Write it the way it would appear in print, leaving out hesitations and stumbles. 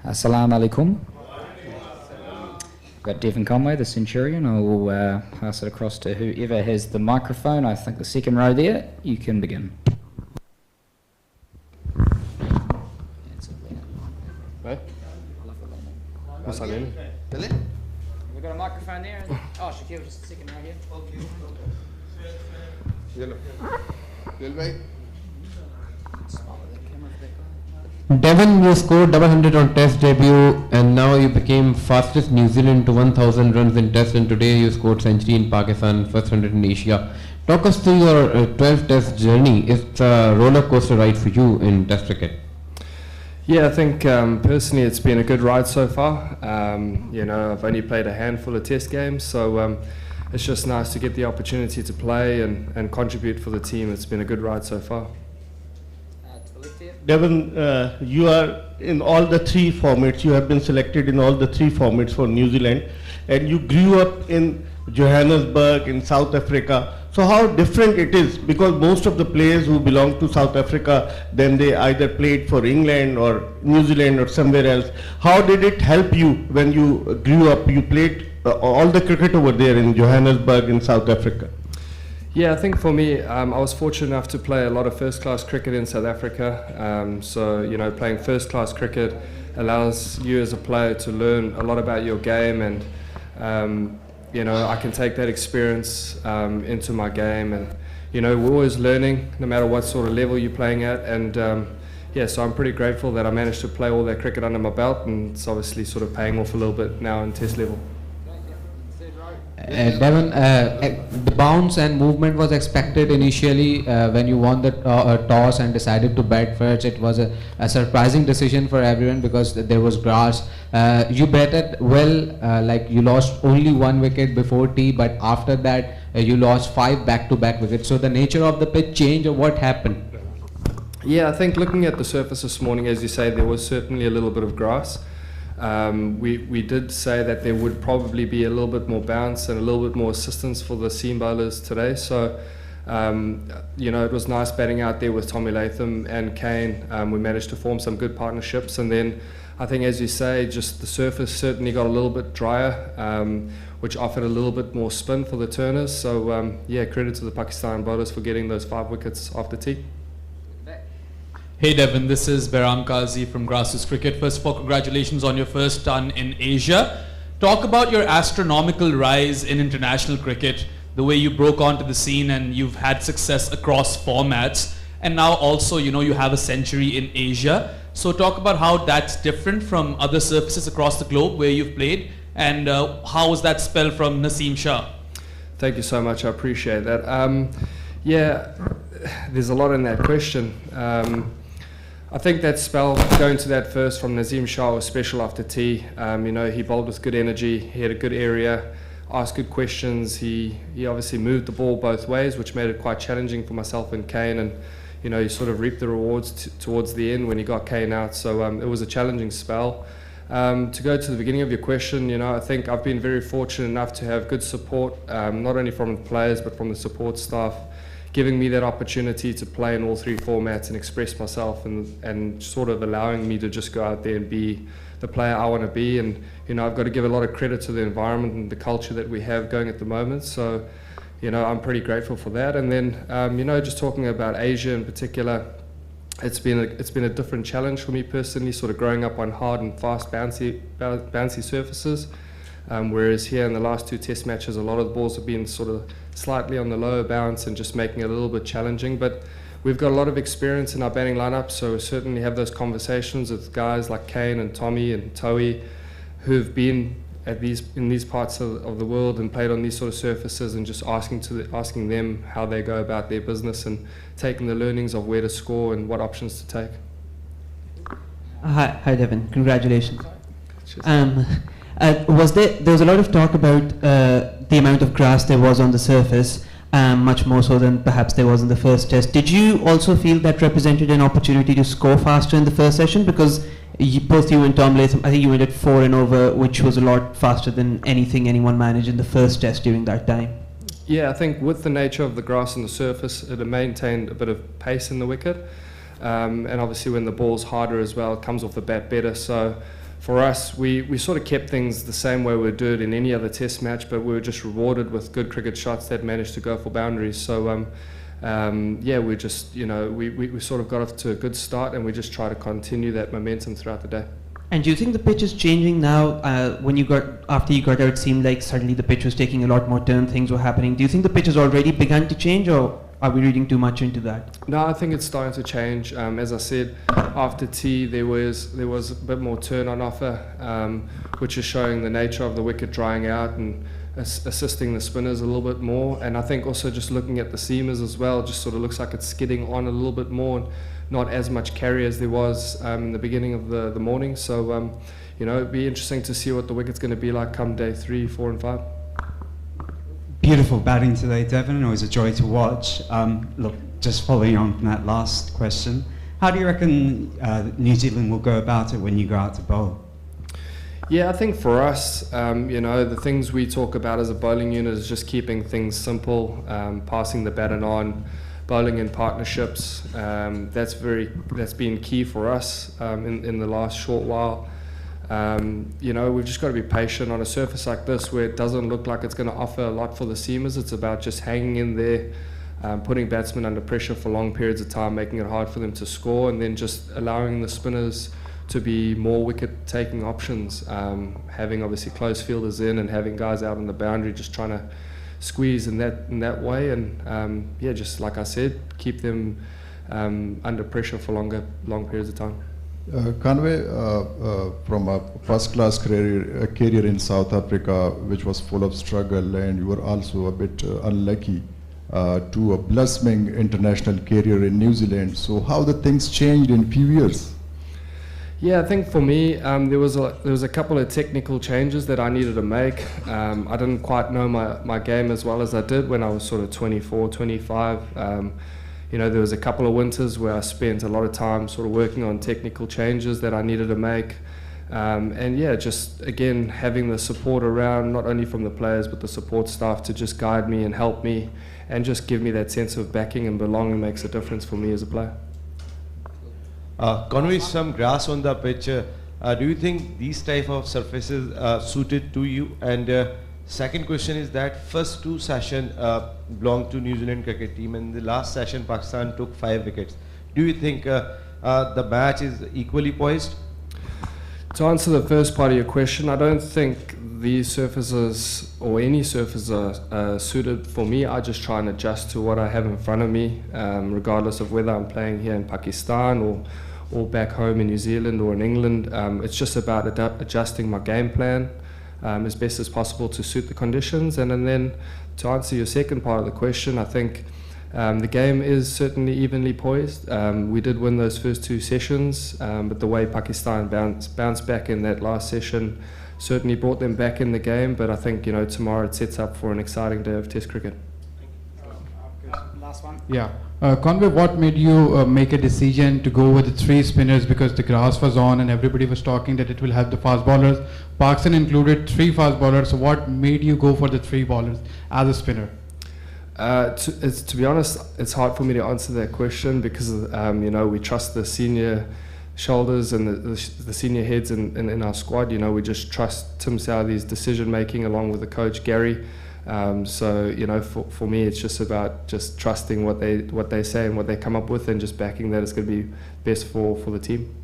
Assalamu alaikum. Got Devon Conway, the Centurion. I will pass it across to whoever has the microphone. I think the second row there. You can begin. Right? What's that mean? We've got a microphone there. Oh, Shaquille, just the second row here. Devon, you scored double hundred on Test debut, and now you became fastest New Zealand to 1,000 runs in Test, and today you scored century in Pakistan, first 100 in Asia. Talk us through your 12 Test journey. It's a roller coaster ride for you in Test cricket. Yeah, I think personally it's been a good ride so far. I've only played a handful of Test games, so it's just nice to get the opportunity to play and contribute for the team. It's been a good ride so far. Devon, you are in all the three formats. You have been selected in all the three formats for New Zealand, and you grew up in Johannesburg in South Africa. So how different it is, because most of the players who belong to South Africa, then they either played for England or New Zealand or somewhere else. How did it help you when you grew up? You played all the cricket over there in Johannesburg in South Africa. Yeah, I think for me, I was fortunate enough to play a lot of first-class cricket in South Africa. Playing first-class cricket allows you as a player to learn a lot about your game, and I can take that experience into my game. And we're always learning, no matter what sort of level you're playing at. And so I'm pretty grateful that I managed to play all that cricket under my belt, and it's obviously sort of paying off a little bit now in Test level. Devon, the bounce and movement was expected initially when you won the toss and decided to bat first. It was a surprising decision for everyone because there was grass. You batted well, like you lost only 1 wicket before tea, but after that you lost 5 back-to-back wickets. So the nature of the pitch changed, or what happened? Yeah, I think looking at the surface this morning, as you say, there was certainly a little bit of grass. We did say that there would probably be a little bit more bounce and a little bit more assistance for the seam bowlers today. So, it was nice batting out there with Tommy Latham and Kane. We managed to form some good partnerships. And then I think, as you say, just the surface certainly got a little bit drier, which offered a little bit more spin for the turners. So, credit to the Pakistani bowlers for getting those 5 wickets after tea. Hey Devon, this is Behram Kazi from Grassroots Cricket. First of all, congratulations on your first ton in Asia. Talk about your astronomical rise in international cricket, the way you broke onto the scene and you've had success across formats, and now also, you have a century in Asia. So talk about how that's different from other surfaces across the globe where you've played, and how was that spell from Naseem Shah? Thank you so much, I appreciate that. There's a lot in that question. I think that spell, going to that first from Naseem Shah, was special after tea. He bowled with good energy, he had a good area, asked good questions. He obviously moved the ball both ways, which made it quite challenging for myself and Kane. And he sort of reaped the rewards towards the end when he got Kane out. So it was a challenging spell. To go to the beginning of your question, I think I've been very fortunate enough to have good support, not only from the players but from the support staff, giving me that opportunity to play in all 3 formats and express myself, and sort of allowing me to just go out there and be the player I want to be. And I've got to give a lot of credit to the environment and the culture that we have going at the moment. So I'm pretty grateful for that. And then just talking about Asia in particular, it's been a different challenge for me personally, sort of growing up on hard and fast bouncy surfaces. Whereas here in the last 2 Test matches, a lot of the balls have been sort of slightly on the lower bounce and just making it a little bit challenging. But we've got a lot of experience in our batting lineup, so we certainly have those conversations with guys like Kane and Tommy and Towie, who've been in these parts of the world and played on these sort of surfaces, and just asking them how they go about their business and taking the learnings of where to score and what options to take. Hi Devon, congratulations. There was a lot of talk about the amount of grass there was on the surface, much more so than perhaps there was in the first test. Did you also feel that represented an opportunity to score faster in the first session? Because both you and Tom Latham, I think you went at 4 and over, which was a lot faster than anyone managed in the first test during that time. Yeah, I think with the nature of the grass on the surface, it maintained a bit of pace in the wicket. And obviously when the ball's harder as well, it comes off the bat better. So for us, we sort of kept things the same way we do it in any other test match, but we were just rewarded with good cricket shots that managed to go for boundaries. So yeah, we just, you know, we sort of got off to a good start, and we just try to continue that momentum throughout the day. And do you think the pitch is changing now? After you got out, it seemed like suddenly the pitch was taking a lot more turn, things were happening. Do you think the pitch has already begun to change, or are we reading too much into that? No, I think it's starting to change. As I said, after tea there was a bit more turn on offer, which is showing the nature of the wicket drying out and assisting the spinners a little bit more. And I think also just looking at the seamers as well, just sort of looks like it's skidding on a little bit more, and not as much carry as there was in the beginning of the morning. So you know, it'd be interesting to see what the wicket's going to be like come day 3, 4 and 5. Beautiful batting today, Devon. Always a joy to watch. Look, just following on from that last question, how do you reckon New Zealand will go about it when you go out to bowl? Yeah, I think for us, you know, the things we talk about as a bowling unit is just keeping things simple, passing the baton on, bowling in partnerships. That's been key for us in the last short while. You know, we've just got to be patient on a surface like this where it doesn't look like it's going to offer a lot for the seamers. It's about just hanging in there, putting batsmen under pressure for long periods of time, making it hard for them to score, and then just allowing the spinners to be more wicket-taking options, having obviously close fielders in and having guys out on the boundary, just trying to squeeze in that way, and yeah, just like I said, keep them under pressure for long periods of time. Conway, from a first-class career in South Africa, which was full of struggle, and you were also a bit unlucky, to a blossoming international career in New Zealand. So how the things changed in few years? Yeah, I think for me, there was a couple of technical changes that I needed to make. I didn't quite know my game as well as I did when I was sort of 24, 25. You know, there was a couple of winters where I spent a lot of time sort of working on technical changes that I needed to make. And yeah, just again, having the support around, not only from the players, but the support staff to just guide me and help me and just give me that sense of backing and belonging makes a difference for me as a player. Conway, some grass on the pitch. Do you think these type of surfaces are suited to you? And second question is that first 2 sessions belong to New Zealand cricket team, and the last session Pakistan took 5 wickets. Do you think the match is equally poised? To answer the first part of your question, I don't think these surfaces or any surfaces are suited for me. I just try and adjust to what I have in front of me, regardless of whether I'm playing here in Pakistan or back home in New Zealand or in England. It's just about adjusting my game plan as best as possible to suit the conditions. And then to answer your second part of the question, I think the game is certainly evenly poised. We did win those first 2 sessions, but the way Pakistan bounced back in that last session certainly brought them back in the game. But I think, you know, tomorrow it sets up for an exciting day of Test cricket. Last one. Yeah. Conway, what made you make a decision to go with the 3 spinners? Because the grass was on and everybody was talking that it will help the fast bowlers. Pakistan included 3 fast bowlers. So what made you go for the 3 bowlers as a spinner? To be honest, it's hard for me to answer that question because you know, we trust the senior shoulders and the senior heads in our squad. You know, we just trust Tim Southee's decision making along with the coach Gary. So you know, for me, it's just about just trusting what they say and what they come up with, and just backing that it's going to be best for the team.